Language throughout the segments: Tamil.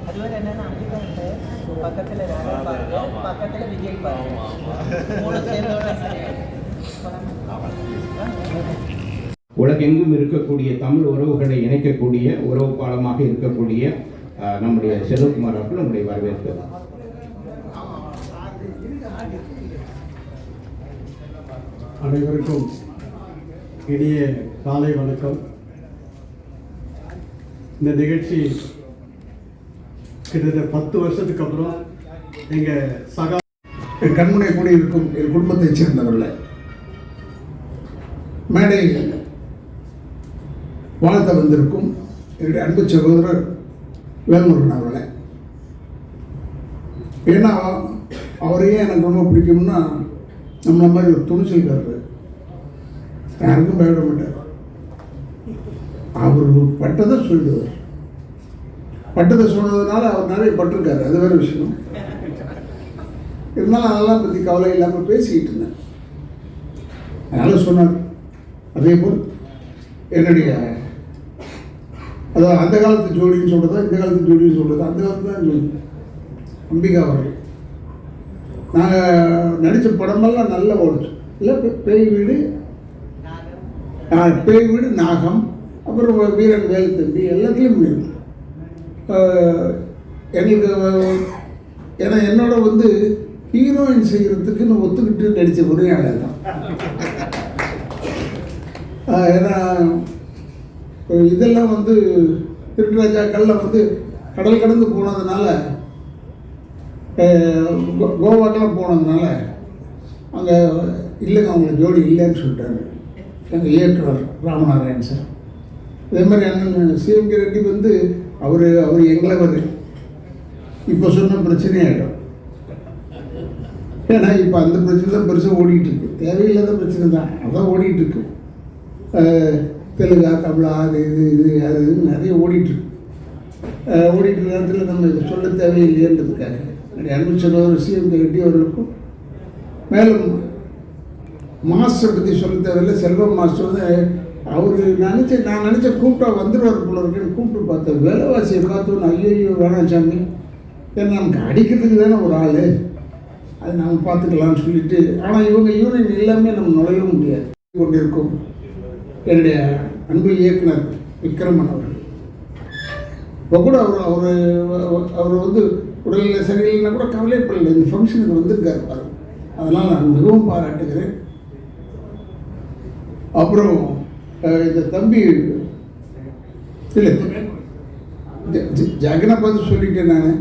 அதுவரை என்னன்னா அம்பிகா உண்டு, பக்கத்தில் ராணி பார்க்கு, பக்கத்தில் விஜய் பார்க்கு, மூணு சேர்ந்தோட உலகெங்கும் இருக்கக்கூடிய தமிழ் உறவுகளை இணைக்கக்கூடிய உறவு பாலமாக இருக்கக்கூடிய நம்முடைய செல்வகுமார் அவர்கள் நம்முடைய வரவேற்பு. அனைவருக்கும் இனிய காலை வணக்கம். இந்த நிகழ்ச்சி கிட்டத்தட்ட 10 வருஷத்துக்கு அப்புறம் எங்கள் சகா கண்முனை கூடியிருக்கும் என் குடும்பத்தைச் சேர்ந்தவர்கள மேடையில் வாழ்த்த வந்திருக்கும் என்னுடைய அன்பு சகோதரர் வேல்முருகன் அவர்களை. ஏன்னா அவரையே எனக்கு ரொம்ப பிடிக்கும்னா நம்மள மாதிரி ஒரு துணிச்சல்காரர், யாருக்கும் பயப்பட மாட்டார். அவர் பட்டதை சொல்லுவார். பட்டதை சொன்னதுனால அவர் நிறைய பட்டிருக்காரு, அது வேறு விஷயம். இருந்தாலும் அதெல்லாம் பற்றி கவலை இல்லாமல் பேசிக்கிட்டு இருந்தேன். அதனால் சொன்னார். அதே போல் என்னுடைய அதாவது அந்த காலத்து ஜோடின்னு சொல்கிறதா இந்த காலத்து ஜோடின்னு சொல்கிறதா, அந்த காலத்து தான் ஜோடி அம்பிகா அவர்கள். நாங்கள் நடித்த படமெல்லாம் நல்லா ஓடிச்சோம். இல்லை பேய் வீடு, நாகம், அப்புறம் வீரன் வேலு தம்பி எல்லாத்துலேயும் பண்ணியிருக்கோம். எங்களுக்கு ஏன்னா என்னோட ஹீரோயின் செய்கிறதுக்கு நான் ஒத்துக்கிட்டு நடித்த ஒரே ஆளே தான். ஏன்னா இதெல்லாம் திருட்டுராஜாக்கள்லாம் கடல் கடந்து போனதுனால, கோவாக்கெல்லாம் போனதுனால அங்கே இல்லைங்க அவங்க ஜோடி இல்லைன்னு சொல்லிட்டாரு எங்கள் இயக்குனர் ராமநாராயண் சார். அதே மாதிரி அண்ணன் சிஎம்கே ரெட்டி அவர் எங்களை இப்போ சொன்ன பிரச்சனையாகிடும். ஏன்னா இப்போ அந்த பிரச்சனை தான் பெருசாக ஓடிட்டுருக்கு. தேவையில்லாத பிரச்சனை தான், அதான் ஓடிட்டுருக்கு. தெலுங்கா, தமிழா, அது நிறைய ஓடிட்டுருக்கு. ஓடிட்டு நேரத்தில் நம்ம இதை சொல்ல தேவையில்லைன்றதுக்காக என்னுடைய அன்பு சகோதரர் சிஎம்கே ரெட்டி அவர்களுக்கும், மேலும் மாஸ்டரை பற்றி சொல்ல தேவையில்லை. செல்வம் மாஸ்டர் அவர் நான் நினச்ச கூப்பிட்டா வந்துடுவார் போல இருக்குன்னு கூப்பிட்டு பார்த்தேன். வேலைவாசியை பார்த்தோன்னு ஐயோ வேணாம் சாமி, ஏன்னா நமக்கு அடிக்கிறதுக்கு தானே ஒரு ஆள், அது நாம் பார்த்துக்கலாம்னு சொல்லிட்டு. ஆனால் இவங்க யூனியன் எல்லாமே நம்ம நுழையவும் முடியாது. கொண்டிருக்கும் என்னுடைய அன்பு இயக்குனர் விக்ரமன் அவர்கள். இப்போ கூட அவர் உடல்நிலை சரியில்லைன்னா கூட கவலைப்படலை, இந்த ஃபங்க்ஷனுக்கு வந்திருக்காரு பாரு. அதனால் நான் மிகவும் பாராட்டுகிறேன். அப்புறம் இந்த தம்பி இல்லை ஜெகனை பார்த்து சொல்லிட்டேன் நான்.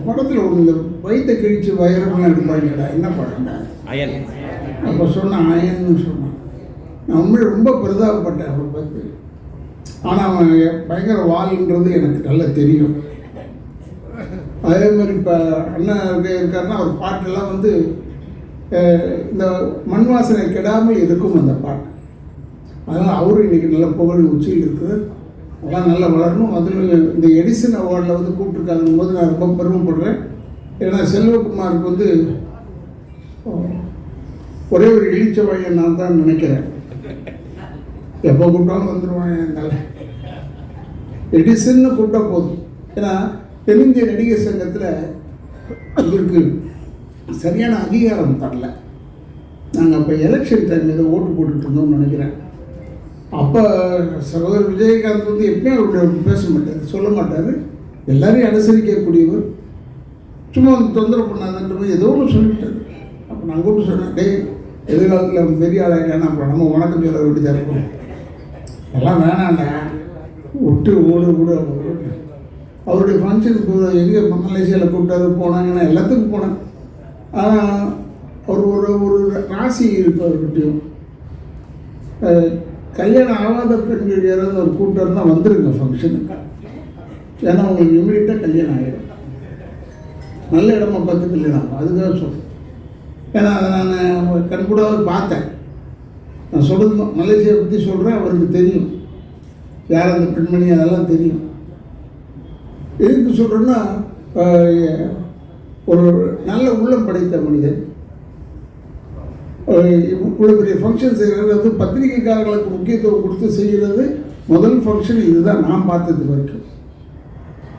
படத்தில் இந்த வயிற்றை கிழிச்சு வயிறுன்னு எடுப்பாங்கடா, என்ன படம்டா அயன். அப்போ சொன்னான் அயன்னு சொன்னான். நான் உண்மையை ரொம்ப பிரதாபப்பட்டேன் அவரை பார்த்து. ஆனால் அவன் பயங்கர வால்ன்றது எனக்கு நல்லா தெரியும். அதே மாதிரி இப்போ அண்ணன் இருக்காருன்னா அவர் பாட்டெல்லாம் இந்த மண் வாசனை கெடாமல் இருக்கும் அந்த பாட்டு. அதனால் அவரும் இன்றைக்கி நல்ல புகழ் உச்சியில் இருக்குது. அதெல்லாம் நல்லா வளரணும். அதில் இந்த எடிசன் அவார்டில் கூப்பிட்டுருக்காங்கும் போது நான் ரொம்ப பெருமைப்படுறேன். ஏன்னா செல்வகுமாருக்கு ஒரே ஒரு இழிச்ச பையன் நான் தான் நினைக்கிறேன். எப்போ கூப்பிட்டாலும் வந்துடுவான். என்னால் எடிசன்னு கூப்பிட்டா போதும். ஏன்னா தென்னிந்திய நடிகர் சங்கத்தில் இதற்கு சரியான அங்கீகாரம் தரல. நாங்கள் அப்போ எலெக்ஷன் டைம் ஏதோ ஓட்டு போட்டுட்டு இருந்தோம்னு நினைக்கிறேன். அப்போ சகோதரர் விஜயகாந்த் எப்பயும் அவருடைய பேச மாட்டார், சொல்ல மாட்டார். எல்லாரையும் அனுசரிக்கக்கூடியவர். சும்மா தொந்தரவு பண்ணாதுன்ற ஏதோ ஒன்று சொல்லிவிட்டார். அப்போ நான் கூப்பிட்டு சொன்னேன், டே எதிர்காலத்தில் அவங்க பெரிய ஆளாயிட்டானா அப்புறம் நம்ம வணக்கம் சொல்ல வேண்டியதாக இருக்கும், எல்லாம் வேணாண்டா விட்டு ஓடு. அவருடைய ஃபங்க்ஷனுக்கு எங்கே மலேசியாவில் கூப்பிட்டாரு போனாங்கன்னா எல்லாத்துக்கும் போனேன். ஆனால் அவர் ஒரு ராசி இருக்கு அவர்கிட்டையும். கல்யாணம் ஆகாத பெண்கள் யாராவது ஒரு கூட்டம் தான் வந்துருங்க ஃபங்க்ஷனுக்கு. ஏன்னா உங்களுக்கு இமீடியட்டாக கல்யாணம் ஆகிடும். நல்ல இடமா பார்த்து கல்யாணம் ஆகும். அதுக்காக சொல்கிறேன். ஏன்னா அதை நான் கண்கூடாக பார்த்தேன். நான் சொல்கிறது மலேசியா பற்றி சொல்கிறேன். அவருக்கு தெரியும் யார் அந்த பெண்மணி, அதெல்லாம் தெரியும். எதுக்கு சொல்கிறேன்னா, ஒரு நல்ல உள்ளம் படைத்த மனிதன். இவ்வளோ பெரிய ஃபங்க்ஷன் செய்கிறது, பத்திரிகைக்காரர்களுக்கு முக்கியத்துவம் கொடுத்து செய்கிறது முதல் ஃபங்க்ஷன் இதுதான் நான் பார்த்தது வரைக்கும்.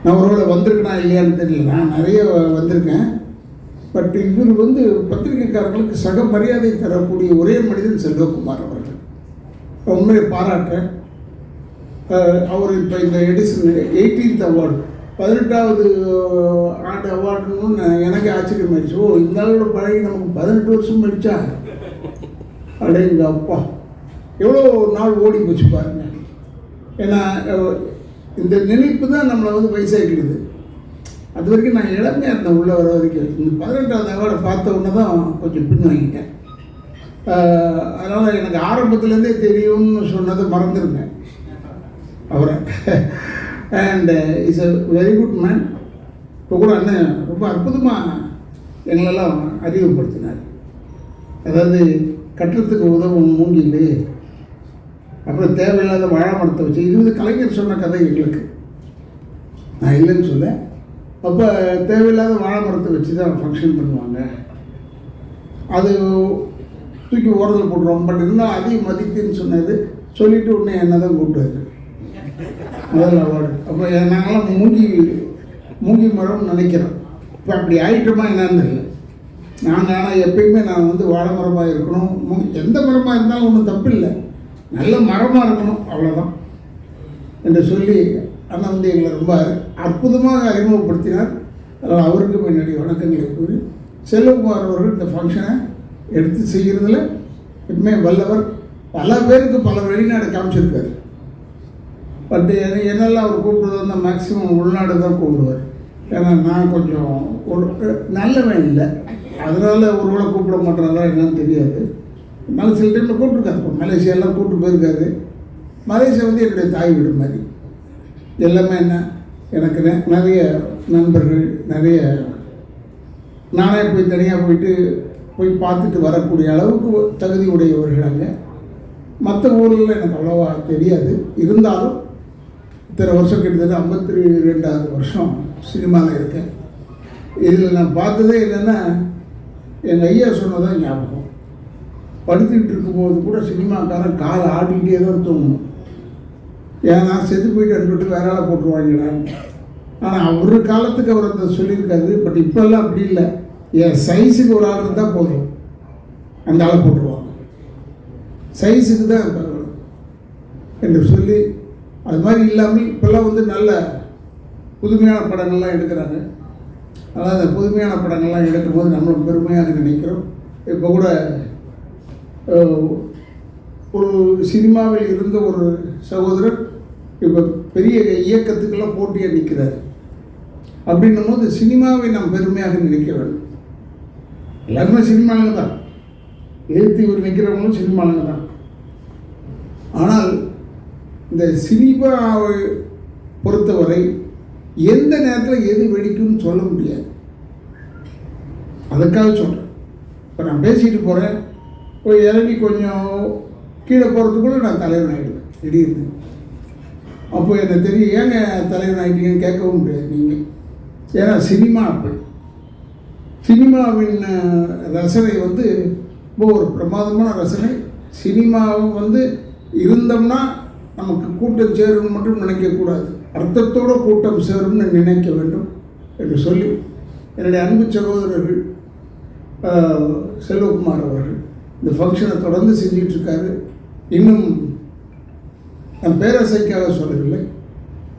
நான் ஒருவேளை வந்திருக்கேனா இல்லையான்னு தெரியல, நான் நிறைய வந்திருக்கேன். பட் இவர் பத்திரிகைக்காரர்களுக்கு சக மரியாதை தரக்கூடிய ஒரே மனிதன் செல்வகுமார் அவர்கள். உண்மையை பாராட்டுறேன். அவர் இப்போ இந்த எடிசன் 18th அவார்டு 18வது ஆண்டு அவார்டுன்னு எனக்கு ஆச்சரியமாயிடுச்சு. ஓ, இந்த அளவோட பழகி நமக்கு 18 வருஷம் ஆயிடுச்சா? அப்படிங்க அப்பா, எவ்வளோ நாள் ஓடி போச்சு பாருங்க. ஏன்னா இந்த நினைப்பு தான் நம்மளை வயசாகிடுது. அது வரைக்கும் நான் இளமையாக இருந்தேன் உள்ள வர வரைக்கும். இந்த 18வது அவார்டை பார்த்த உடனே தான் கொஞ்சம் பின் வாங்கிட்டேன். அதனால் எனக்கு ஆரம்பத்துலேருந்தே தெரியும்னு சொன்னதை மறந்துருங்க அவரை. And is a very good man. இப்போ கூட அண்ணன் ரொம்ப அற்புதமாக எங்களெல்லாம் அறிமுகப்படுத்தினார். அதாவது கட்டுறதுக்கு உதவும் மூங்கில், அப்புறம் தேவையில்லாத வாழை மரத்தை வச்சு, இது கலைஞர் சொன்ன கதை எங்களுக்கு, நான் இல்லைன்னு சொல்ல. அப்போ தேவையில்லாத வாழை மரத்தை வச்சு தான் ஃபங்க்ஷன் பண்ணுவாங்க. அது தூக்கி ஓரத்தில் போட்டுருவோம். பட் இருந்தால் அதையும் மதித்துன்னு சொன்னது சொல்லிவிட்டு உடனே என்ன தான் கூப்பிட்டாரு முதல் அவார்டு. அப்போ நாங்களாம் மூங்கி மரம்னு நினைக்கிறோம். இப்போ அப்படி ஆயிட்டோமா என்னன்னு தெரியல. நாங்கள் ஆனால் எப்பயுமே நான் வாழை மரமாக இருக்கணும். எந்த மரமாக இருந்தாலும் ஒன்றும் தப்பு இல்லை, நல்ல மரமாக இருக்கணும், அவ்வளோதான் என்று சொல்லி அண்ணன் எங்களை ரொம்ப அற்புதமாக அறிமுகப்படுத்தினார். அதனால் அவருக்கு பின்னாடி வணக்கங்களை கூறி, செல்வகுமார் அவர்கள் இந்த ஃபங்க்ஷனை எடுத்து செய்கிறதுல எப்பவுமே வல்லவர். பல பேருக்கு பல வெளிநாடு காமிச்சிருக்காரு. பட் என்னெல்லாம் அவர் கூப்பிடுறது மேக்ஸிமம் உள்நாடு தான் கூப்பிடுவார். ஏன்னா நான் கொஞ்சம் நல்லவன் இல்லை, அதனால் ஒருவேளை கூப்பிட மாட்டாரா என்னன்னு தெரியாது. அதனால சில டைமில் கூப்பிட்டுருக்காரு. இப்போ மலேசியாலாம் கூப்பிட்டு போயிருக்காரு. மலேசியா என்னுடைய தாய் வீடு மாதிரி. எல்லாமே என்ன, எனக்கு நிறைய நண்பர்கள், நிறைய நானே போய் தனியாக போய் பார்த்துட்டு வரக்கூடிய அளவுக்கு தகுதி உடையவர்கள் அங்கே. மற்ற ஊரில் எனக்கு அவ்வளோவா தெரியாது. இருந்தாலும் இத்தனை வருஷம் கிட்டத்தட்ட 52வது வருஷம் சினிமாவில் இருக்கேன். இதில் நான் பார்த்ததே என்னென்னா, எங்கள் ஐயா சொன்னதான் ஞாபகம். படுத்துக்கிட்டு இருக்கும்போது கூட சினிமாக்காரன் காலை ஆடிக்கிட்டே தான் தூங்கணும். ஏன்னா செத்து போயிட்டு சொல்லிட்டு வேற ஆளை போட்டுருவாங்கடான்னு. ஆனால் அவர் காலத்துக்கு அவர் அந்த சொல்லியிருக்காரு. பட் இப்போல்லாம் அப்படி இல்லை. என் சைஸுக்கு ஒரு ஆள் இருந்தால் போதும், அந்த ஆளை போட்டுருவாங்க. சைஸுக்கு தான் என்று சொல்லி, அது மாதிரி இல்லாமல் இப்போல்லாம் நல்ல புதுமையான படங்கள்லாம் எடுக்கிறாங்க. அதனால் அந்த புதுமையான படங்கள்லாம் எடுக்கும்போது நம்மளும் பெருமையாக நினைக்கிறோம். இப்போ கூட ஒரு சினிமாவில் இருந்த ஒரு சகோதரர் இப்போ பெரிய இயக்கத்துக்கெல்லாம் போட்டியாக நிற்கிறார். அப்படின்னும் போது சினிமாவை நாம் பெருமையாக நினைக்க வேண்டும். எல்லாருமே சினிமாவில் தான், எழுத்து இவர் நிற்கிறவங்களும் சினிமாவில் தான். ஆனால் இந்த சினிமாவை பொறுத்தவரை எந்த நேரத்தில் எது வெடிக்கும்னு சொல்ல முடியாது. அதுக்காக சொல்கிறேன். இப்போ நான் பேசிட்டு போகிறேன், போய் இறங்கி கொஞ்சம் கீழே போகிறதுக்குள்ளே நான் தலைவன் ஆகிடுவேன் திடீர்னு. அப்போ எனக்கு தெரியும், ஏங்க தலைவன் ஆகிட்டீங்கன்னு கேட்கவும் முடியாது நீங்கள். ஏன்னா சினிமா அப்படி. சினிமாவின் ரசனை இப்போ ஒரு பிரமாதமான ரசனை. சினிமாவை இருந்தோம்னா நமக்கு கூட்டம் சேரும்னு மட்டும் நினைக்கக்கூடாது, அர்த்தத்தோடு கூட்டம் சேரும்னு நினைக்க வேண்டும் என்று சொல்லி, என்னுடைய அன்பு சகோதரர்கள் செல்வகுமார் அவர்கள் இந்த ஃபங்க்ஷனை தொடர்ந்து செஞ்சிட்ருக்காரு. இன்னும் நான் பேராசைக்காக சொல்லவில்லை,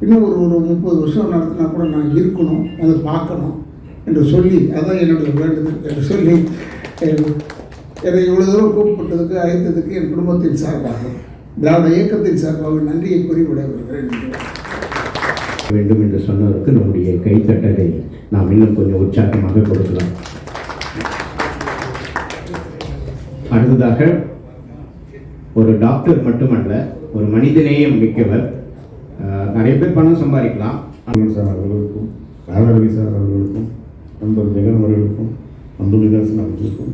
இன்னும் ஒரு 30 வருஷம் நடத்தினா கூட நான் இருக்கணும், அதை பார்க்கணும் என்று சொல்லி, அதான் என்னுடைய வேண்டுதல் என்று சொல்லி, என்னை இவ்வளோ தூரம் கூப்பிட்டதுக்கு அழைத்ததுக்கு என் குடும்பத்தின் சார்பாக, திராவிட இயக்கத்தின் சார்பாக நன்றியை கூறி விடைபெறுகிறேன் வேண்டும் என்று சொன்னதற்கு நம்முடைய கைத்தட்டலை நாம் இன்னும் கொஞ்சம் உற்சாகமாக கொடுக்கலாம். அடுத்ததாக ஒரு டாக்டர் மட்டுமல்ல, ஒரு மனிதநேயம் மிக்கவர். நிறைய பேர் பணம் சம்பாதிக்கலாம். சார் அவர்களுக்கும், ராதாரவி சார் அவர்களுக்கும், நண்பர் ஜெகன் அவர்களுக்கும், அந்துலிதாசன் அவர்களுக்கும்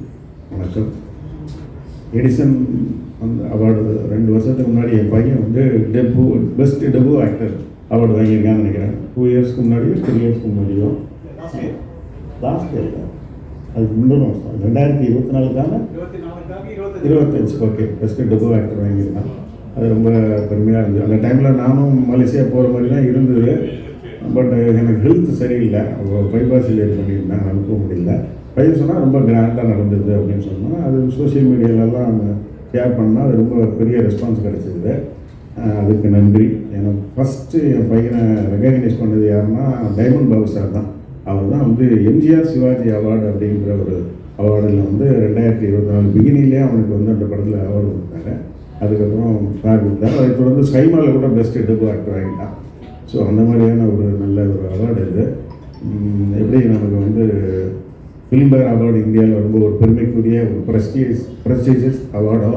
வணக்கம். எடிசன் அந்த அவார்டு 2 வருஷத்துக்கு முன்னாடி என் பையன் வந்து பெஸ்ட் டெபு ஆக்டர் அவார்டு வாங்கியிருக்கான்னு நினைக்கிறேன். 2 இயர்ஸ்க்கு முன்னாடியோ 3 இயர்ஸ்க்கு முன்னாடியோ லாஸ்ட் இயர் அதுக்கு முந்தின வருஷம் 2024க்கான 25 ஓகே பெஸ்ட் டெபு ஆக்டர் வாங்கியிருக்கான். அது ரொம்ப பெருமையாக இருந்துச்சு. அந்த டைமில் நானும் மலேசியா போகிற மாதிரிலாம் இருந்தது. பட் எனக்கு ஹெல்த் சரியில்லை, பைபாஸ் இது பண்ணியிருந்தேன், அனுப்ப முடியல. பையன் சொன்னால் ரொம்ப கிராண்டாக நடந்தது அப்படின்னு சொன்னால் அது சோஷியல் மீடியாலலாம் ஷேர் பண்ணால் அது ரொம்ப பெரிய ரெஸ்பான்ஸ் கிடச்சிது. அதுக்கு நன்றி. எனக்கு ஃபஸ்ட்டு என் பையனை ரெகக்னைஸ் பண்ணது யாருன்னா டைமண்ட் பாபு சார் தான். அவர் தான் வந்து எம்ஜிஆர் சிவாஜி அவார்டு அப்படிங்கிற ஒரு அவார்டில் வந்து 2024 பிகினிலே அவனுக்கு வந்து அந்த படத்தில் அவார்டு கொடுத்தாரு. அதுக்கப்புறம் சார் கொடுத்தாரு. அதை தொடர்ந்து ஸ்கைமாவில் கூட பெஸ்ட் டெபு ஆக்டர் ஆகிட்டான். ஸோ அந்த மாதிரியான ஒரு நல்ல ஒரு அவார்டு இது. எப்படி நமக்கு வந்து ஃபிலிம்பேர் அவார்டு இந்தியாவில் ரொம்ப ஒரு பெருமைக்குரிய ஒரு ப்ரெஸ்டீஜியஸ் அவார்டோ,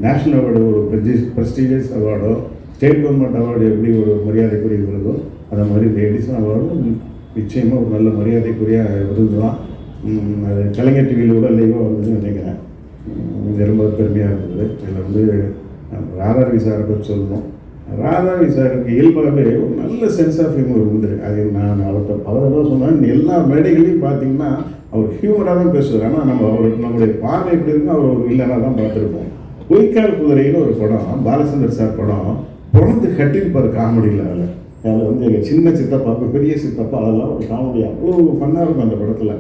நேஷ்னல் அவார்டு ஒரு ப்ரெஸ்டீஜியஸ் அவார்டோ, ஸ்டேட் கவர்மெண்ட் அவார்டு எப்படி ஒரு மரியாதைக்குரிய விருதோ, அந்த மாதிரி இந்த எடிசன் அவார்டும் நிச்சயமாக ஒரு நல்ல மரியாதைக்குரிய விருது தான். அது கலைஞர் டிவியில் கூட லைவாக வந்ததுன்னு நினைக்கிறேன். ரொம்ப பெருமையாக இருந்தது. இதில் வந்து ராதாரவி சாரை பற்றி சொல்லணும். ராதாரவி சாருக்கு இயல்பாகவே ஒரு நல்ல சென்ஸ் ஆஃப் ஹியூமர் உண்டு. அது நான் அவரை தான் சொன்னேன். எல்லா மேடைகளையும் பார்த்தீங்கன்னா அவர் ஹியூமராக தான் பேசுவார். ஆனால் நம்மளுடைய பார்வை எப்படி இருக்குன்னா அவர் ஒரு வில்லனாக தான் பார்த்துருப்போம். பொய்க்கால் குதிரைன்னு ஒரு படம், பாலச்சந்தர் சார் படம், பிறந்து கட்டிருப்பார் காமெடியில். அதில் வந்து எங்கள் சின்ன சித்தப்பா, பெரிய சித்தப்பா, அதெல்லாம் ஒரு காமெடி அவ்வளோ ஃபன்னாக இருக்கும் அந்த படத்தில்.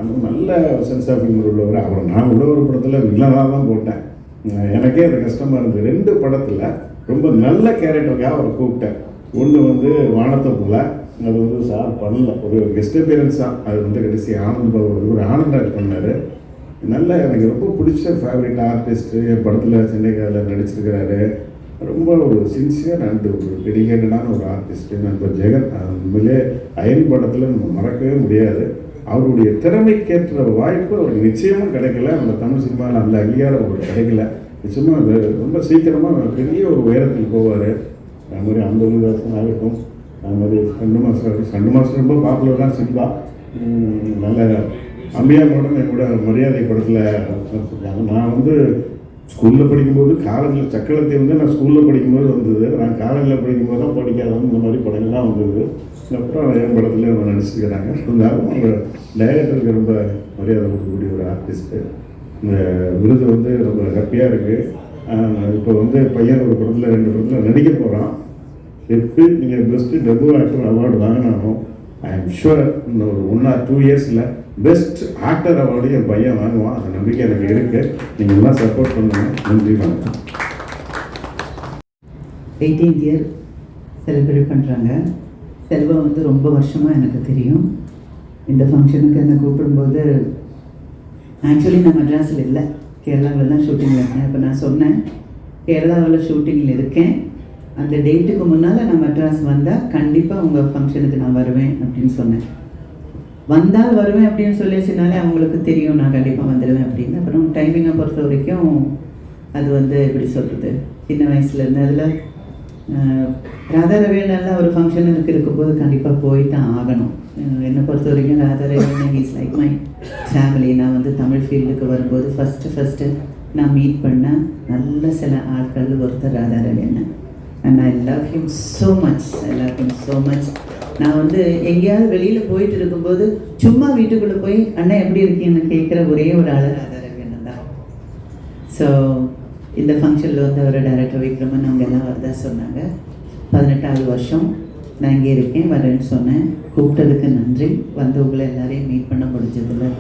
அந்த நல்ல சென்ஸ் ஆஃப் ஹியூமர் உள்ளவர். அப்புறம் நான் உள்ள ஒரு படத்தில் வில்லனாக தான் போட்டேன். எனக்கே அது கஷ்டமாக இருந்தது. 2 படத்தில் ரொம்ப நல்ல கேரக்டருக்காக அவரை கூப்பிட்டேன். ஒன்று வந்து வானத்தை போல, அது வந்து சார் பண்ணல, ஒரு கெஸ்ட் அப்பியரன்ஸ் தான். அது வந்து கடைசி ஆனந்த் பாபு ஒரு ஆனந்த்ராஜ் பண்ணார். நல்ல எனக்கு ரொம்ப பிடிச்ச ஃபேவரட் ஆர்டிஸ்ட்டு. என் படத்தில் சென்னைக்காரில் நடிச்சிருக்கிறாரு. ரொம்ப ஒரு சின்சியர் அண்ட் ஒரு டெடிகேட்டடான ஒரு ஆர்டிஸ்ட்டு நண்பர் ஜெகன். உண்மையிலே அயன் படத்தில் நம்ம மறக்கவே முடியாது. அவருடைய திறமைக்கேற்ற வாய்ப்பு அவருக்கு நிச்சயமாக கிடைக்கல. நம்ம தமிழ் சினிமாவில் அந்த அங்கீகாரம் அவருக்கு கிடைக்கல. நிச்சயமாக ரொம்ப சீக்கிரமாக பெரிய ஒரு உயரத்தில் போவார். அது மாதிரி அந்தோனிதாசன் ஆகட்டும், அது மாதிரி சண்டு மாஸ்டர் ரொம்ப பாப்புலரான சினிமா. நல்ல அம்பியா படம் என்னோட மரியாதை படத்தில் நடிச்சிருக்காங்க. நான் வந்து ஸ்கூலில் படிக்கும்போது காலேஜில் சக்கரத்தை வந்து நான் ஸ்கூலில் படிக்கும்போது வந்தது. நான் காலேஜில் படிக்கும்போது தான் படிக்காதவங்க இந்த மாதிரி படங்கள்லாம் வந்தது. அப்புறம் என் படத்தில் அவங்க நடிச்சிருக்கிறாங்க. இருந்தாலும் அவங்க டைரக்டருக்கு ரொம்ப மரியாதை கொடுக்கக்கூடிய ஒரு ஆர்டிஸ்ட்டு. இந்த விருது வந்து ரொம்ப ஹாப்பியாக இருக்குது. இப்போ வந்து பையன் ஒரு படத்தில் 2 படத்தில் நடிக்க போகிறான். எப்படி நீங்கள் பெஸ்ட்டு டெபு ஆக்டர் அவார்டு வாங்கினாலும் ஐ எம் ஷுவர் இன்னும் ஒரு 1 or 2 இயர்ஸில் பெஸ்ட் ஆக்டர் அவார்டு என் பையன் வாங்குவான். அந்த நம்பிக்கை எனக்கு இருக்குது. நீங்கள் எல்லாம் சப்போர்ட் பண்ணுங்கள். நன்றி, வணக்கம். 18th இயர் செலிப்ரேட் பண்ணுறாங்க. செல்வா வந்து ரொம்ப வருஷமாக எனக்கு தெரியும். இந்த ஃபங்க்ஷனுக்கு என்னை கூப்பிடும்போது ஆக்சுவலி நான் மெட்ராஸில் இல்லை, கேரளாவில் தான் ஷூட்டிங்கில் இருக்கேன். இப்போ நான் சொன்னேன் கேரளாவில் ஷூட்டிங்கில் இருக்கேன், அந்த டேட்டுக்கு முன்னால் நான் மெட்ராஸ் வந்தால் கண்டிப்பாக உங்கள் ஃபங்க்ஷனுக்கு நான் வருவேன் அப்படின்னு சொன்னேன். வந்தால் வருவேன் அப்படின்னு சொல்லிச்சுனாலே அவங்களுக்கு தெரியும் நான் கண்டிப்பாக வந்துடுவேன் அப்படின்னு. அப்புறம் டைமிங்கை பொறுத்த வரைக்கும் அது வந்து எப்படி சொல்கிறது, சின்ன வயசுலேருந்து அதில் ராதாரவியனில் ஒரு ஃபங்க்ஷனுக்கு இருக்கும்போது கண்டிப்பாக போய் தான் ஆகணும். என்னை பொறுத்த வரைக்கும் ராதாரவியன் இஸ் லைக் மை ஃபேமிலி. நான் வந்து தமிழ் ஃபீல்டுக்கு வரும்போது ஃபஸ்ட்டு நான் மீட் பண்ண நல்ல சில ஆட்கள் ஒருத்தர் ராதாரவியன். And I love him so much. நான் வந்து எங்கேயாவது வெளியில் போயிட்டு இருக்கும்போது சும்மா வீட்டுக்குள்ளே போய் அண்ணா எப்படி இருக்கீங்கன்னு கேட்குற ஒரே ஒரு ஆள் ராதாரவியன் தான். ஸோ இந்த ஃபங்க்ஷனில் வந்து அவர் டைரக்டர் விக்ரமன் அவங்க எல்லாம் வரதா சொன்னாங்க. 18வது வருஷம் நான் இங்கே இருக்கேன், வரேன்னு சொன்னேன். கூப்பிட்டதுக்கு நன்றி. வந்து உங்களை எல்லாரையும் மீட் பண்ண முடிஞ்சதில்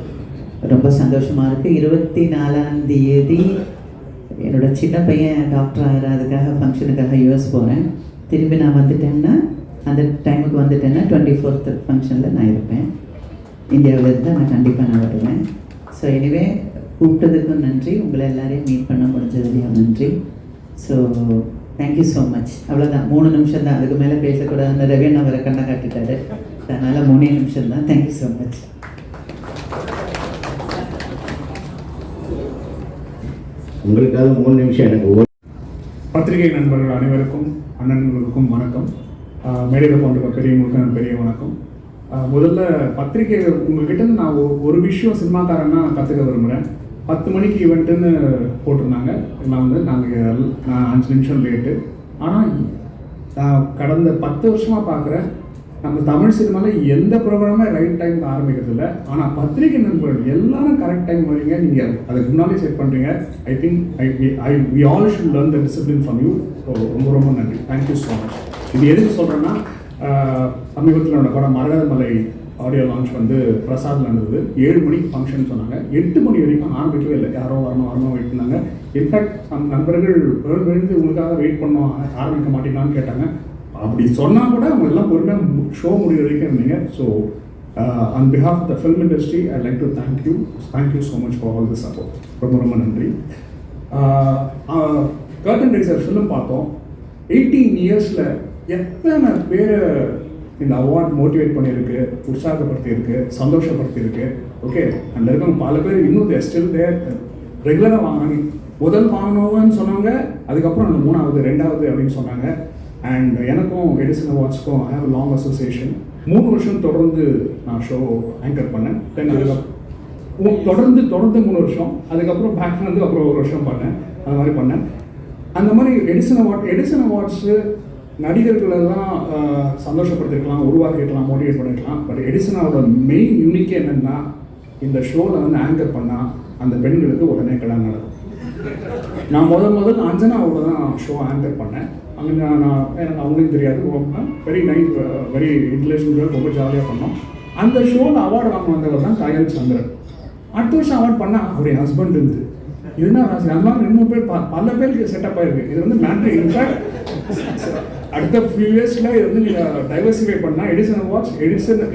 ரொம்ப சந்தோஷமாக இருக்குது. 24ஆம் தேதி என்னோட சின்ன பையன் டாக்டர் ஆகிறதுக்காக ஃபங்க்ஷனுக்காக யூஎஸ் போகிறேன். திரும்பி நான் வந்துட்டேன்னா அந்த டைமுக்கு வந்துட்டேன்னா 24th ஃபங்க்ஷனில் நான் இருப்பேன். இந்தியாவில் இருந்தால் நான் கண்டிப்பாக வருவேன். ஸோ எனிவே கூப்பிட்டதுக்கும் நன்றி, உங்களை எல்லாரையும் மீட் பண்ண முடிஞ்சதுலையும் நன்றி. So thank you so much. அவ்வளோதான், 3 நிமிஷம் தான், அதுக்கு மேலே பேசக்கூடாதுன்னு ரவியன் அவரை கண்ணை காட்டிட்டாரு. அதனால் 3 நிமிஷம் தான். Thank you so much. உங்களுக்காக 3 நிமிஷம் எனக்கு பத்திரிகை நண்பர்கள் அனைவருக்கும் அண்ணன்களுக்கும் வணக்கம். மேடையில் போன்ற பெரியவங்களுக்கு பெரிய வணக்கம். முதல்ல பத்திரிகை உங்ககிட்ட நான் ஒரு விஷயம் சினிமாக்காரன்னா கற்றுக்க விரும்புகிறேன். 10 மணிக்கு ஈவெண்ட்டுன்னு போட்டிருந்தாங்க. எல்லாம் வந்து நான் 5 நிமிஷம் லேட்டு. ஆனால் நான் கடந்த 10 வருஷமாக பார்க்குறேன், நம்ம தமிழ் சினிமாவில் எந்த ப்ரோக்ராமே ரைட் டைமுக்கு ஆரம்பிக்கிறது இல்லை. ஆனால் பத்திரிகை நண்பர்கள் எல்லாரும் கரெக்ட் டைம் வரீங்க. நீங்கள் அதுக்கு முன்னாலே செக் பண்ணுறீங்க. I think we all should learn the discipline from you. So ரொம்ப ரொம்ப நன்றி. Thank you so much. இது எதுக்கு சொல்கிறேன்னா, சமீபத்தில் என்னோட படம் மரகதமலை ஆடியோ லான்ச் வந்து பிரசாத் நடந்தது. 7 மணிக்கு ஃபங்க்ஷன் சொன்னாங்க. 8 மணி வரைக்கும் ஆரம்பிக்கவே இல்லை. யாரோ வரணும் வெயிட் பண்ணாங்க. இன்ஃபேக்ட் நம்ம நண்பர்கள் விழுந்து உங்களுக்காக வெயிட் பண்ணோம், ஆரம்பிக்க மாட்டீங்களான்னு கேட்டாங்க. அப்படி சொன்னால் கூட அவங்க எல்லாம் பொறுமையாக ஷோ முடிவு வரைக்கும் இருந்தீங்க. So on behalf of the film industry I like to thank you so much for all this support. ரொம்ப ரொம்ப நன்றி. கர்டன் ரைசர் ஃபிலிம் பார்த்தோம். 18 இயர்ஸில் எத்தனை பேரை இந்த அவார்ட் மோட்டிவேட் பண்ணியிருக்கு, உற்சாகப்படுத்தியிருக்கு, சந்தோஷப்படுத்தியிருக்கு. ஓகே, அதில் இருக்கவங்க பல பேர் இன்னும் ஸ்டில் தேர் ரெகுலராக வாங்கினாங்க. முதல் வாங்கினவங்கன்னு சொன்னாங்க, அதுக்கப்புறம் அந்த 3வது 2வது அப்படின்னு சொன்னாங்க. அண்ட் எனக்கும் எடிசன் அவார்ட்ஸ்க்கும் ஐ ஹேவ் லாங் அசோசியேஷன். 3 வருஷம் தொடர்ந்து நான் ஷோ ஆங்கர் பண்ணேன். தென் அதுக்கப்புறம் தொடர்ந்து 3 வருஷம். அதுக்கப்புறம் பேக் வந்து அப்புறம் 1 வருஷம் பண்ணேன். அது மாதிரி பண்ணேன். அந்த மாதிரி எடிசன் அவார்ட்ஸு நடிகர்களெல்லாம் சந்தோஷப்படுத்திருக்கலாம், உருவாக்கிருக்கலாம், மோட்டிவேட் பண்ணிருக்கலாம். பட் எடிசனோட மெயின் யூனிக்கே என்னென்னா, இந்த ஷோவில் வந்து ஆங்கர் பண்ணால் அந்த பெண்களுக்கு உடனே கல்யாணம் நடக்கும். நான் முதல் அஞ்சனாவோட தான் ஷோ ஆங்கர் பண்ணேன். அங்கே எனக்கு அவங்களுக்கு தெரியாது. வெரி நைஸ், வெரி இன்டெலிஜென்ட், ரொம்ப ஜாலியாக பண்ணோம். அந்த ஷோவில் அவார்டு வாங்க வந்தவர் தான் கயல் சந்திரன். அடுத்த வருஷம் அவார்டு பண்ணால் அவருடைய ஹஸ்பண்ட் இருந்து இதுதான் ராசி. அது மாதிரி 2-3 பேர் பல பேருக்கு செட்டப் ஆயிருக்கு. இது வந்து மேட்ரி. இன்ஃபேக்ட் அடுத்த ஃபியூ இயர்ஸில் இது வந்து நீங்கள் டைவர்சிஃபை பண்ணால்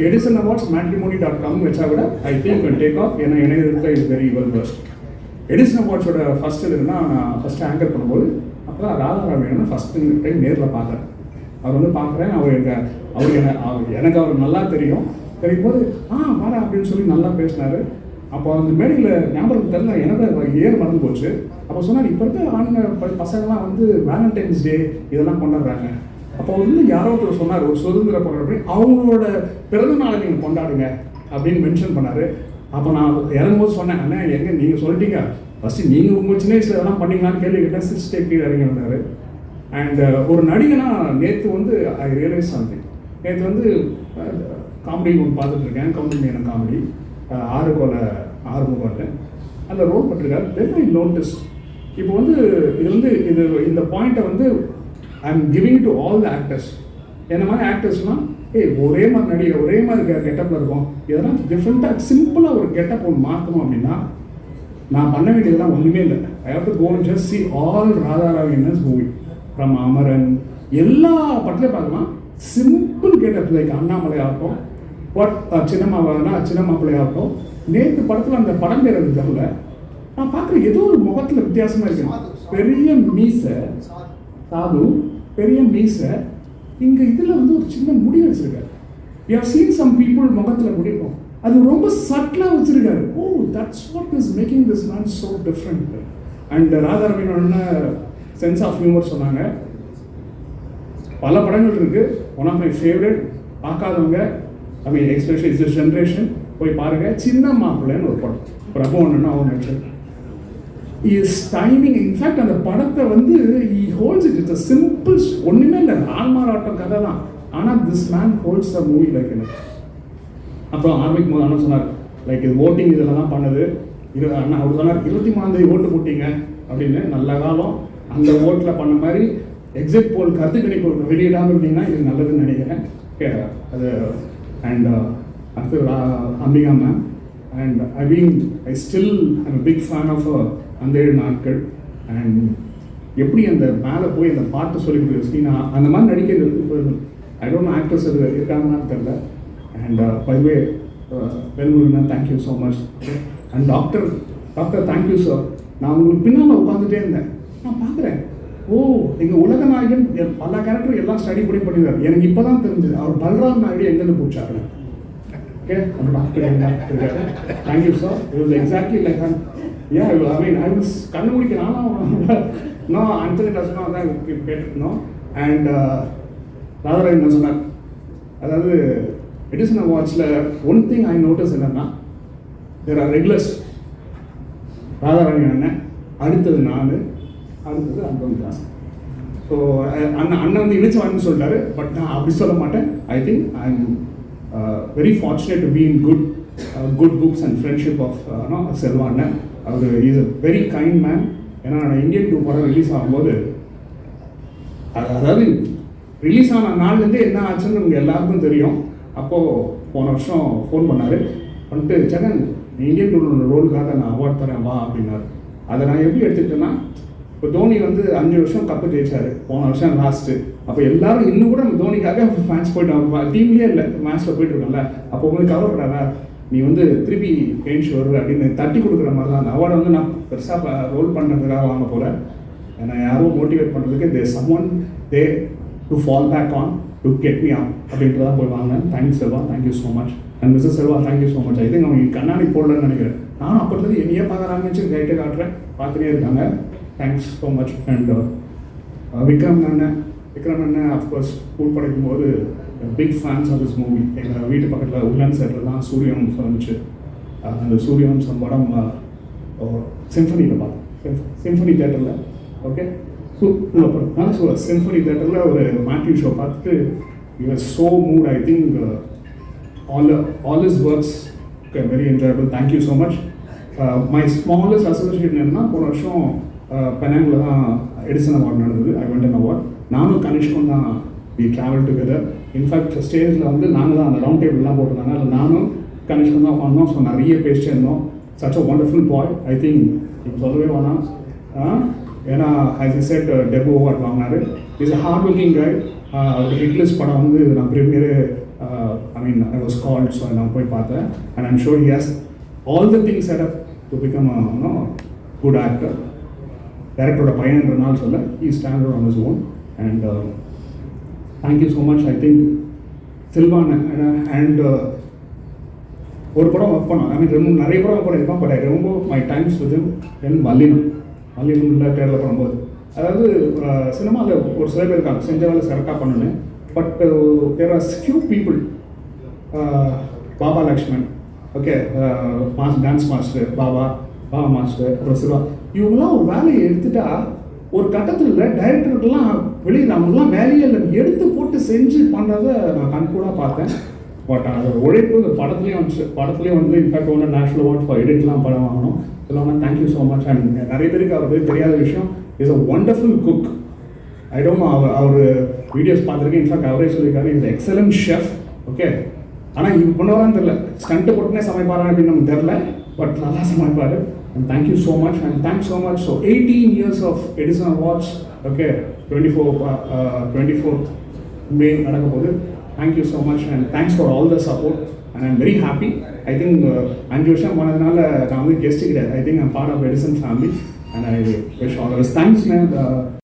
எடிசன் அவார்ட்ஸ் matrimony.com வச்சா கூட ஐ திங்க் டேக் ஆஃப். ஏன்னா எனக்கு is very well best. Edison அவார்ட்ஸோட ஃபர்ஸ்ட் இதுன்னா நான் ஃபஸ்ட்டு ஆங்கர் பண்ணும்போது அப்போ தான் ராதாராமன் ஃபஸ்ட் டைம் நேரில் பார்த்தேன். அவர் வந்து பார்க்குறேன். எனக்கு அவர் நல்லா தெரியும் போது வாடா அப்படின்னு சொல்லி நல்லா பேசினார். அப்போ அந்த மேடையில் ஞாபகம் தெரியல, எனக்கு ஏர் மறந்து போச்சு. அப்போ சொன்னார், இப்போ இருக்க பசங்கள்லாம் வந்து வேலண்டைன்ஸ் டே இதெல்லாம் கொண்டாடுறாங்க. அப்போ வந்து யாரோ ஒருத்தர் சொன்னார், ஒரு சுதந்திர போராட்டம் அவங்களோட பிறந்த நாளை நீங்கள் கொண்டாடுங்க அப்படின்னு மென்ஷன் பண்ணார். அப்போ நான் இறங்கும்போது சொன்னேன், அண்ணா எங்கே நீங்கள் சொல்லிட்டீங்க, ஃபஸ்ட்டு நீங்கள் உங்கள் சின்ன வயசில் இதெல்லாம் பண்ணீங்களான்னு கேள்வி கேட்டேன். 6 ஸ்டேட் கீழே இறங்கி வந்தார். அண்ட் ஒரு நடிகனா நேற்று வந்து ஐ ரியலைஸ் சம்திங். நேற்று வந்து காமெடி ஒன்று பார்த்துட்ருக்கேன், கவுண்டிங் காமெடி ஆறுமுகத்தில் அந்த ரோல் பண்ணிருக்காரு. தென் ஐ நோட்டிஸ் இப்போ வந்து இந்த பாயிண்ட்டை வந்து I am giving to all the actors. என்ன மாதிரி ஆக்டர்ஸ்லாம் ஒரே மாதிரி நடிகை ஒரே மாதிரி கெட்டப்பில் இருக்கும். இதெல்லாம் டிஃப்ரெண்ட்டாக சிம்பிளாக ஒரு கெட்டப் ஒன்று மாற்றணும் அப்படின்னா நான் பண்ண வேண்டியதெல்லாம் ஒன்றுமே இல்லை. I have to go and just see all ராதாராவினஸ் மூவி ஃப்ரம் அமரன் எல்லா படத்துலையும் பார்க்கலாம். சிம்பிள் கெட்டப் லைக் அண்ணாமலை ஆகட்டும், சின்ன மாப்பிள்ளை ஆகட்டும். நேற்று படத்தில் அந்த படம் பேர் எனக்கு தெரியல, நான் பார்க்குறேன் ஏதோ ஒரு முகத்தில் வித்தியாசமாக இருக்கு. பெரிய மீசை சாது, பெரிய மீசை, இங்கே இதில் வந்து ஒரு சின்ன முடி வச்சிருக்காரு. You have seen some people முகத்தில் முடிக்கும், அது ரொம்ப சட்டிலாக வச்சிருக்காரு. Oh, that's what is making this man so different. And ராதாரவினோட சென்ஸ் ஆஃப் ஹியூமர் சொன்னாங்க. பல படங்கள் இருக்கு. ஒன் ஆஃப் மை ஃபேவரட், பார்க்காதவங்க I mean especially this generation போய் பாருங்க. சின்ன மாப்பிள்ளைன்னு ஒரு படம், பிரபு ஒன்றுன்னா அவன் நடிச்சது. Is timing. இன்ஃபேக்ட் அந்த படத்தை வந்து he holds it. It's a simple, ஒன்றுமே இல்லை, ஆள்மாறாட்டம் கதை தான். ஆனால் this man holds the movie like எனக்கு. அப்புறம் ஆரம்பிக்கும் போது அண்ணா சொன்னார், லைக் இது ஓட்டிங் இதெல்லாம் தான் பண்ணது. அண்ணா அவர் சொன்னார் 23ஆம் ஓட்டு போட்டிங்க அப்படின்னு. நல்ல காலம் அந்த ஓட்டில் பண்ண மாதிரி எக்ஸிட் போல் கருத்து கணிப்பு வெளியிடாமல் இருந்தீங்கன்னா இது நல்லதுன்னு நினைக்கிறேன். அது அண்ட் அடுத்து Ambika ma'am. And I still I'm big fan of அந்த 7 நாட்கள். அண்ட் எப்படி அந்த மேலே போய் அந்த பாட்டு சொல்லி கொடுக்குற சீனா அந்த மாதிரி நடிக்கிறது. இப்போ ஐ டோன்ட் நோ ஆக்டர்ஸ் அது இருக்காங்கன்னு தெரியல. அண்ட் பை வே வெல்முருகனா thank you so much. And doctor thank you sir. நான் உங்களுக்கு பின்னால் உட்காந்துட்டே இருந்தேன். நான் பார்க்குறேன், ஓ எங்கள் உலக நாயகன் பல கேரக்டர் எல்லாம் ஸ்டடி பண்ணியிருக்காரு. எனக்கு இப்போ தான் தெரிஞ்சது அவர் பல்ராம் நாயுடு எங்கேருந்து போச்சாரு. ஓகே, அந்த டாக்டர் இருக்காரு. Thank you sir. It was exactly like Yeah, I mean, I was கண்ணு முடிக்கிறான் நான் அன்சனி டாஸ்னா தான் கேட்டுருந்தோம். அண்ட் ராதாராணி என்ன சொன்னார், அதாவது எடிசன் அவார்ட்ஸில் ஒன் திங் ஐ நோட்டீஸ் என்னன்னா, தேர் ஆர் ரெகுலர்ஸ். ராதாராணி அண்ணன், அடுத்தது நான், அடுத்தது அந்தோனி தாஸ். ஸோ அண்ணன் வந்து இணைச்சவான்னு சொல்லிட்டாரு, பட் நான் அப்படி சொல்ல மாட்டேன். I think I am very fortunate to be in good books and friendship of Selva அண்ணன். அவர் is a very kind man. ஏன்னா நான் இந்தியன் 2 படம் ரிலீஸ் ஆகும்போது, அதாவது ரிலீஸ் ஆன நாள்லேருந்து என்ன ஆச்சுன்னு உங்களுக்கு எல்லாருக்கும் தெரியும். அப்போது போன வருஷம் ஃபோன் பண்ணார், வந்துட்டு ஜெகன் இந்தியன் 2 ரோலுக்காக நான் அவார்ட் தரேன் வா அப்படின்னாரு. அதை நான் எப்படி எடுத்துக்கிட்டேன்னா, இப்போ தோனி வந்து 5 வருஷம் கப்பு ஜெயிச்சார், போன வருஷம் லாஸ்ட்டு. அப்போ எல்லாரும் இன்னும் கூட நம்ம தோனிக்காக மேட்ச் போயிட்டு டீம்லேயே இல்லை, மேட்ச்சில் போயிட்டுருக்கோம்ல, அப்போ உங்களுக்கு கவலைப்படாதா, நீ வந்து திருப்பி பெயின்ஸ் வருவ அப்படின்னு தட்டி கொடுக்குற மாதிரி தான். அந்த அவார்டை வந்து நான் பெருசாக ரோல் பண்ணுறதுக்காக வாங்க போல, ஏன்னா யாரும் மோட்டிவேட் பண்ணுறதுக்கு they someone they to fall back on to get me on அப்படின்றதா போய் வாங்கினேன். Thanks Selva, thank you so much. And Mrs Selva, thank you so much. I think அவங்க கண்ணாடி போடலன்னு நினைக்கிறேன். நானும் அப்போது என்னையே பார்க்குறாங்கன்னு வச்சு கைட்டே காட்டுறேன், பார்த்துட்டே இருக்காங்க. Thanks so much. And Vikram அண்ணன் அஃப்கோர்ஸ் ஸ்கூல் படிக்கும்போது big fans of this movie. எங்கள் வீட்டு பக்கத்தில் உள்ளன் செட்டில் தான் சூரியவம்சம் வந்துச்சு. அந்த சூரியவம்சம் படம் சிம்ஃபனியில் பார்த்தேன், சிம்ஃபனி தேட்டரில். ஓகே, சிம்ஃபனி தேட்டரில் ஒரு மேட்யூ ஷோ பார்த்துட்டு you are so mood. I think all his works very enjoyable. Thank you so much. My smallest association என்னன்னா, போன வருஷம் பெனாங்கில் தான் எடிசன் அவார்ட் நடந்தது. I went an award. நானும் கனிஷ்கும் தான் வி ட்ராவல் டுகெதர். இன்ஃபேக்ட் ஸ்டேஜில் வந்து நாங்கள் தான் அந்த ரவுண்ட் டேபிள்லாம் போட்டிருந்தாங்க, அதில் நானும் கனிஷ்கும் தான் பண்ணோம். ஸோ நிறைய பேசிட்டு இருந்தோம். Such a wonderful boy. I think இப்போ சொல்லவே வேணாம், ஏன்னா as he said debut award வாங்கினார். Is a hard working guy. அவர் ஹிட்லிஸ்ட் படம் வந்து நான் ப்ரீமியரே I was called, so நான் போய் பார்த்தேன். And I'm sure he has all the things set up to become a good actor. Director பையன்றனால சொல்ல, he stands on his own. And thank you so much. I think Silva and ஒரு படம் ஒர்க் பண்ணோம். நிறைய படம் ஒர்க் பண்ணியிருக்கோம். But I remember my times with him என் மல்லினம் இல்லை தேர்தலில் பண்ணும்போது. அதாவது சினிமாவில் ஒரு சில பேர் இருக்காங்க, செஞ்ச வேலை கரெக்டாக பண்ணணும். But there are few people, Baba Lakshman, okay, dance master, Baba master, அப்புறம் சிவா, இவங்கெல்லாம் ஒரு வேலையை எடுத்துட்டா ஒரு கட்டத்தில் டைரக்டருக்கெல்லாம் வெளியே அவங்கெல்லாம் வேலையை எடுத்து போட்டு செஞ்சு பண்ணுறதை நான் கண்கூடாக பார்த்தேன். பட் அதோட உழைப்பு படத்துலேயும் வந்து இன்ஃபேக்ட் ஒன்று நேஷனல் அவார்ட் ஃபார் எடிட்லாம் படம் வாங்கணும். இதெல்லாம் தேங்க்யூ ஸோ மச். அண்ட் நிறைய பேருக்கு அவர் பேர் தெரியாத விஷயம், is a wonderful cook. I don't know, அவர் வீடியோஸ் பார்த்துருக்கேன். இன்ஃபேக்ட் அவரே சொல்லியிருக்காரு, இஸ் எக்ஸலன்ட் ஷெஃப். ஓகே, ஆனால் இது பண்ணுவாரான்னு தெரில, ஸ்டண்ட்டு போட்டுனே சமைப்பாரா அப்படின்னு நமக்கு தெரில, பட் நல்லா சமைப்பார். And thank you so much. And thanks so much. So 18 years of Edison awards. Okay, 24th May நடக்க போகுது. Thank you so much and thanks for all the support. And I'm very happy. I think 5 வருஷம் போனதுனால நான் வந்து கெஸ்ட்டு கிடையாது. I think I'm part of Edison family. And I wish all the best. Thanks ma'am.